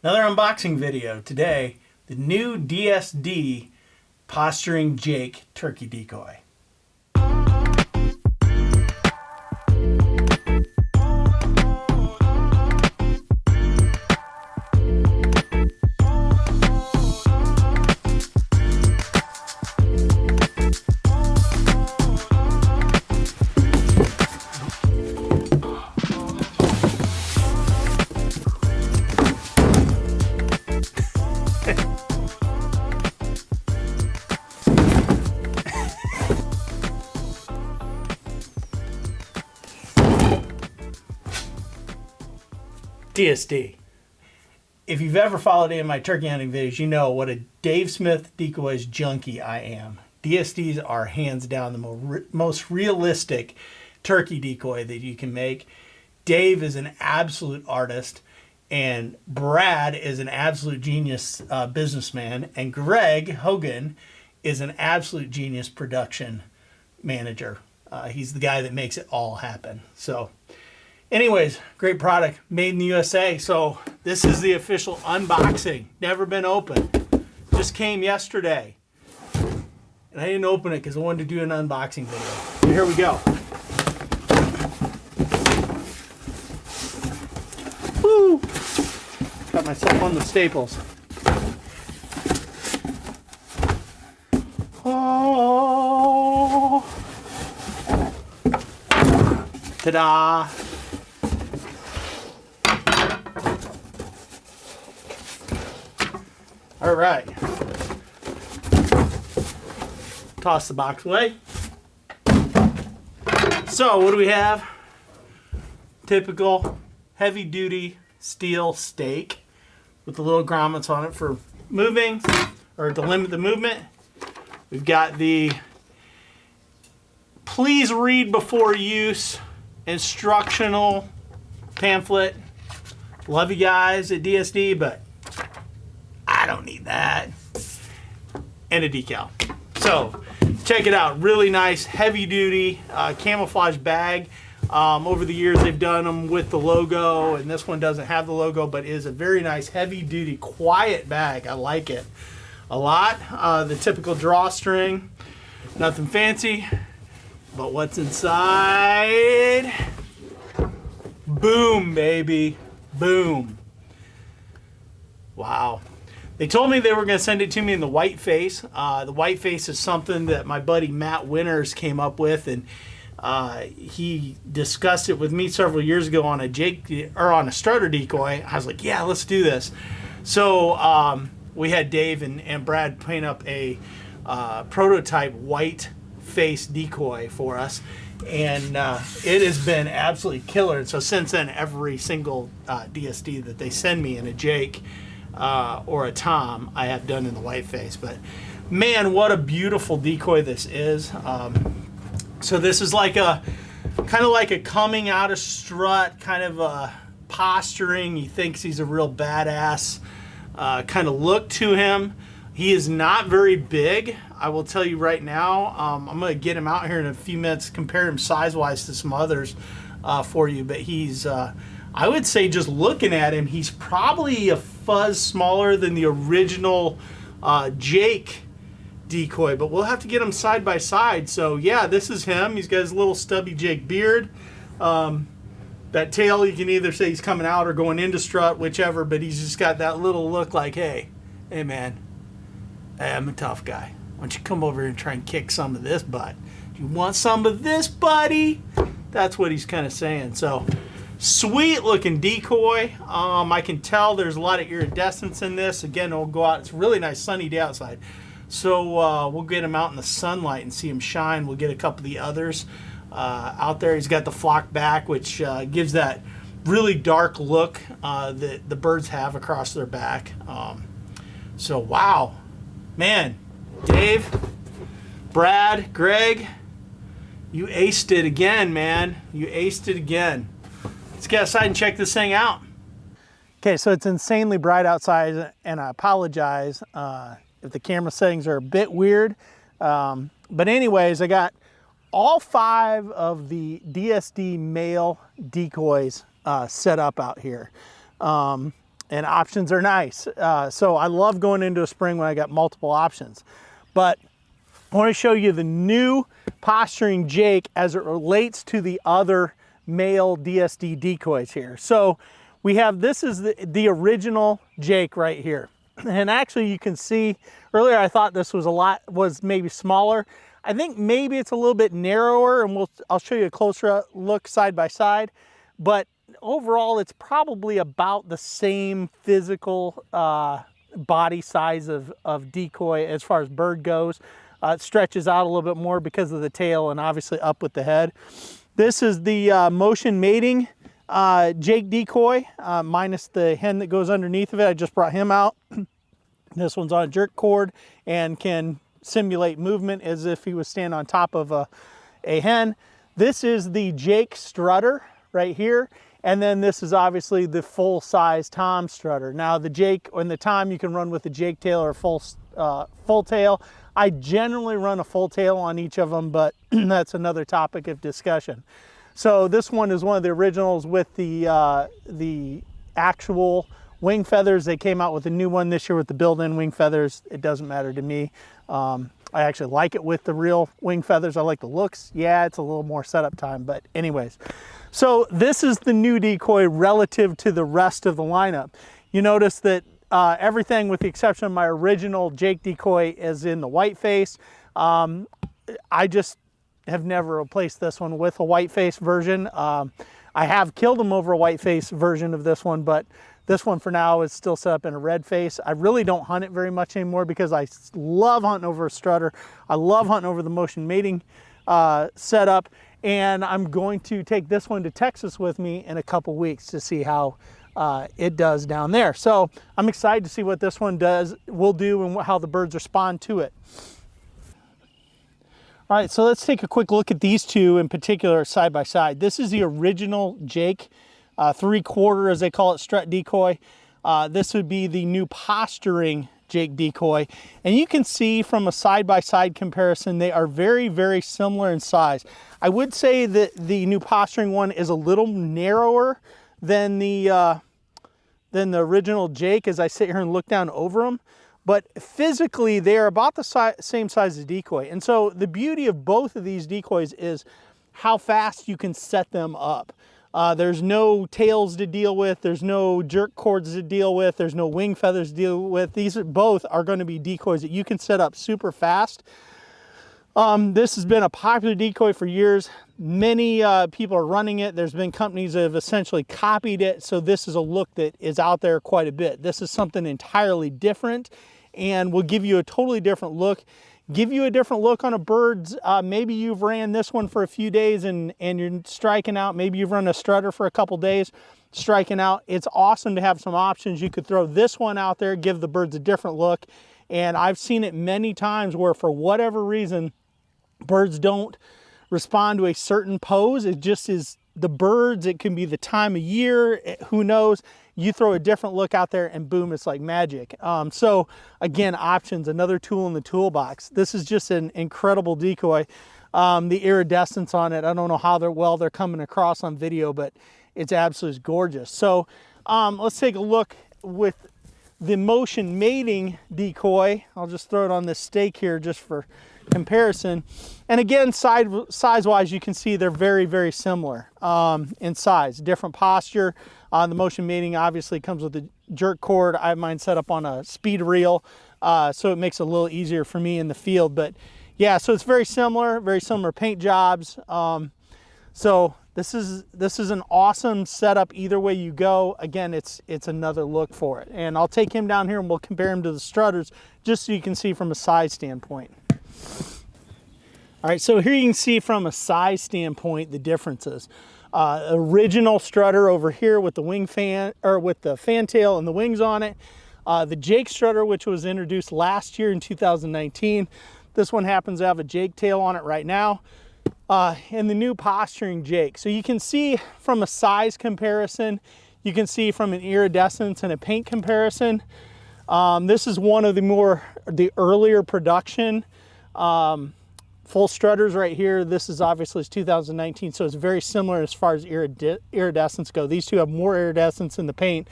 Another unboxing video today, the new DSD Posturing Jake Turkey Decoy. DSD. If you've ever followed any of my turkey hunting videos, you know what a Dave Smith Decoys junkie I am. DSDs are hands down the most realistic turkey decoy that you can make. Dave is an absolute artist, and Brad is an absolute genius businessman, and Greg Hogan is an absolute genius production manager. He's the guy that makes it all happen. So anyways, great product, made in the USA. So this is the official unboxing. Never been opened. Just came yesterday. And I didn't open it because I wanted to do an unboxing video. So here we go. Woo! Got myself on the staples. Oh! Ta-da! All right, toss the box away. So what do we have? Typical heavy duty steel stake with the little grommets on it for moving or to limit the movement. We've got the please read before use instructional pamphlet. Love you guys at DSD, but I don't need that. And a decal. So check it out. Really nice heavy duty camouflage bag. Over the years they've done them with the logo, and this one doesn't have the logo, but is a very nice heavy duty quiet bag. I like it a lot. The typical drawstring, nothing fancy, but what's inside? Boom, baby, boom. Wow. They told me they were going to send it to me in the white face. The white face is something that my buddy Matt Winters came up with, and he discussed it with me several years ago on a starter decoy. I was like, yeah, let's do this. So we had Dave and Brad paint up a prototype white face decoy for us, and it has been absolutely killer. And so since then, every single DSD that they send me in a Jake or a Tom, I have done in the white face. But man, what a beautiful decoy this is. So this is like a kind of like a coming out of strut, kind of a posturing. He thinks he's a real badass kind of look to him. He is not very big, I will tell you right now. I'm going to get him out here in a few minutes, compare him size-wise to some others for you. But he's, I would say just looking at him, he's probably a fuzz smaller than the original Jake decoy, but we'll have to get them side by side. So yeah, this is him. He's got his little stubby Jake beard. That tail, you can either say he's coming out or going into strut, whichever, but he's just got that little look like, hey man, I'm a tough guy. Why don't you come over here and try and kick some of this butt? You want some of this, buddy? That's what he's kind of saying. So sweet looking decoy. I can tell there's a lot of iridescence in this. Again, it'll go out. It's a really nice sunny day outside. So we'll get him out in the sunlight and see him shine. We'll get a couple of the others out there. He's got the flock back, which gives that really dark look that the birds have across their back. So wow, man, Dave, Brad, Greg, you aced it again, man. You aced it again. Let's get outside and check this thing out. Okay, so it's insanely bright outside, and I apologize if the camera settings are a bit weird. But anyways, I got all 5 of the DSD male decoys set up out here. And and options are nice. So I love going into a spring when I got multiple options. But I want to show you the new Posturing Jake as it relates to the other male DSD decoys here. So we have, this is the original Jake right here. And actually you can see, earlier I thought this was maybe smaller. I think maybe it's a little bit narrower, and I'll show you a closer look side by side. But overall, it's probably about the same physical body size of decoy as far as bird goes. It stretches out a little bit more because of the tail and obviously up with the head. This is the motion mating Jake Decoy, minus the hen that goes underneath of it. I just brought him out. This one's on a jerk cord and can simulate movement as if he was standing on top of a hen. This is the Jake strutter right here. And then this is obviously the full-size Tom strutter. Now the Jake and the Tom you can run with the Jake tail or full tail. I generally run a full tail on each of them, but that's another topic of discussion. So this one is one of the originals with the actual wing feathers. They came out with a new one this year with the built-in wing feathers. It doesn't matter to me. I actually like it with the real wing feathers. I like the looks. Yeah, it's a little more setup time, but anyways. So this is the new decoy relative to the rest of the lineup. You notice that everything with the exception of my original Jake Decoy is in the white face. I just have never replaced this one with a white face version. I have killed them over a white face version of this one, but this one for now is still set up in a red face. I really don't hunt it very much anymore because I love hunting over a strutter. I love hunting over the motion mating setup, and I'm going to take this one to Texas with me in a couple weeks to see how it does down there. So I'm excited to see what this one will do and how the birds respond to it. All right, so let's take a quick look at these two in particular side by side. This is the original Jake 3/4, as they call it, strut decoy. This would be the new Posturing Jake Decoy. And you can see from a side-by-side comparison, they are very, very similar in size. I would say that the new Posturing one is a little narrower than the original Jake as I sit here and look down over them. But physically, they are about the same size as decoy. And so the beauty of both of these decoys is how fast you can set them up. There's no tails to deal with. There's no jerk cords to deal with. There's no wing feathers to deal with. These both are going to be decoys that you can set up super fast. This has been a popular decoy for years. Many people are running it. There's been companies that have essentially copied it. So this is a look that is out there quite a bit. This is something entirely different and will give you a totally different look. Give you a different look on a bird's. Maybe you've ran this one for a few days and you're striking out. Maybe you've run a strutter for a couple days, striking out. It's awesome to have some options. You could throw this one out there, give the birds a different look. And I've seen it many times where for whatever reason, birds don't respond to a certain pose. It just is the birds. It can be the time of year. Who knows? You throw a different look out there and boom, it's like magic. So again, options, another tool in the toolbox. This is just an incredible decoy. The iridescence on it, I don't know how they're coming across on video, but it's absolutely gorgeous. So let's take a look with the motion mating decoy. I'll just throw it on this stake here just for comparison. And again, size-wise, you can see they're very, very similar in size. Different posture. The motion mating obviously comes with a jerk cord. I have mine set up on a speed reel, so it makes it a little easier for me in the field. But yeah, so it's very similar paint jobs. So this is an awesome setup either way you go. Again, it's another look for it. And I'll take him down here and we'll compare him to the strutters just so you can see from a size standpoint. All right, so here you can see from a size standpoint the differences. Original strutter over here with the wing fan, or with the fantail and the wings on it. The Jake strutter, which was introduced last year in 2019. This one happens to have a Jake tail on it right now. And the new Posturing Jake. So you can see from a size comparison, you can see from an iridescence and a paint comparison. This is one of the earlier production full strutters right here. This is obviously 2019, so it's very similar as far as iridescence go. These two have more iridescence in the paint.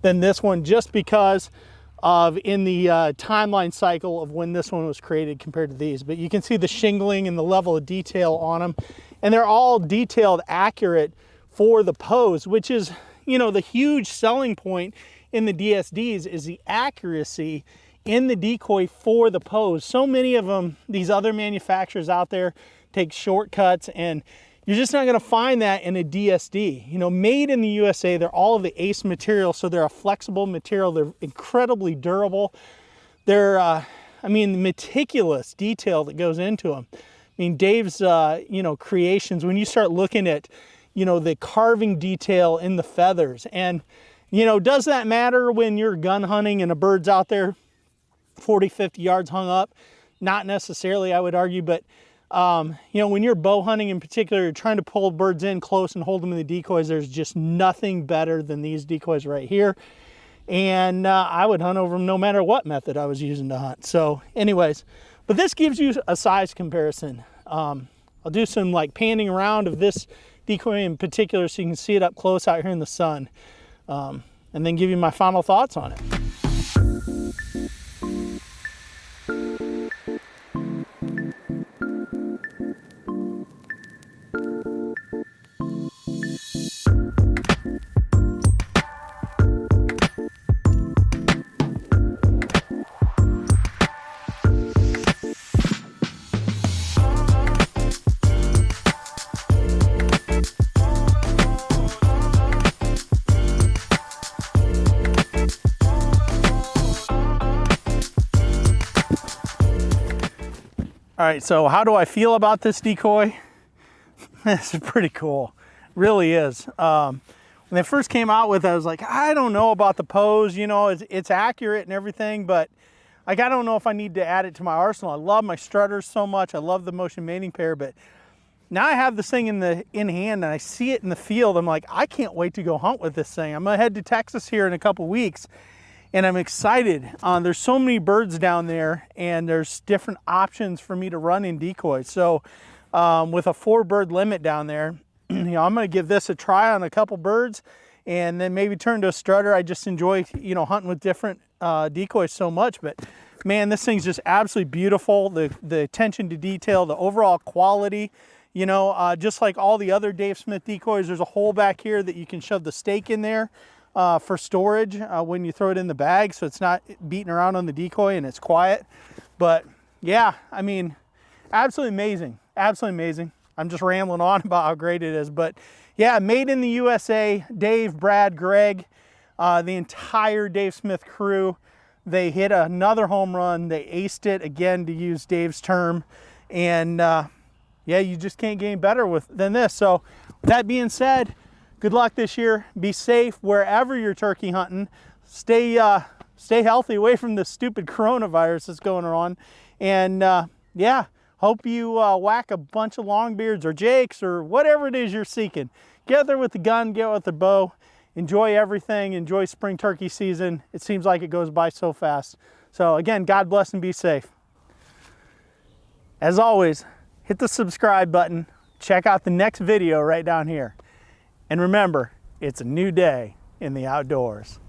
than this one, just because of in the timeline cycle of when this one was created compared to these. But you can see the shingling and the level of detail on them, and they're all detailed accurate for the pose, which is, you know, the huge selling point in the DSDs is the accuracy in the decoy for the pose. So many of them, these other manufacturers out there, take shortcuts, and you're just not going to find that in a DSD. You know, made in the USA, they're all of the ACE material, so they're a flexible material. They're incredibly durable. They're, I mean, meticulous detail that goes into them. I mean, Dave's, you know, creations, when you start looking at, you know, the carving detail in the feathers, and, you know, does that matter when you're gun hunting and a bird's out there 40, 50 yards hung up? Not necessarily, I would argue, but you know, when you're bow hunting in particular, you're trying to pull birds in close and hold them in the decoys, there's just nothing better than these decoys right here. And I would hunt over them no matter what method I was using to hunt. So anyways, but this gives you a size comparison. I'll do some like panning around of this decoy in particular so you can see it up close out here in the sun, and then give you my final thoughts on it. All right, so how do I feel about this decoy? This is pretty cool, really is. When they first came out with it, I was like, I don't know about the pose, you know, it's accurate and everything, but like, I don't know if I need to add it to my arsenal. I love my strutters so much. I love the motion mating pair, but now I have this thing in hand and I see it in the field. I'm like, I can't wait to go hunt with this thing. I'm gonna head to Texas here in a couple weeks, and I'm excited. There's so many birds down there, and there's different options for me to run in decoys. So with a 4-bird limit down there, you know, I'm gonna give this a try on a couple birds and then maybe turn to a strutter. I just enjoy, you know, hunting with different decoys so much. But man, this thing's just absolutely beautiful. The attention to detail, the overall quality, you know, just like all the other Dave Smith decoys, there's a hole back here that you can shove the stake in there for storage when you throw it in the bag, so it's not beating around on the decoy and it's quiet. But yeah, I mean, absolutely amazing, absolutely amazing. I'm just rambling on about how great it is, but yeah, made in the USA. Dave, Brad, Greg, the entire Dave Smith crew, they hit another home run. They aced it again, to use Dave's term, and yeah, you just can't get any better than this. So that being said, good luck this year. Be safe wherever you're turkey hunting. Stay healthy, away from the stupid coronavirus that's going on. And yeah, hope you whack a bunch of longbeards or jakes or whatever it is you're seeking. Get there with the gun, get with the bow. Enjoy everything. Enjoy spring turkey season. It seems like it goes by so fast. So again, God bless and be safe. As always, hit the subscribe button. Check out the next video right down here. And remember, it's a new day in the outdoors.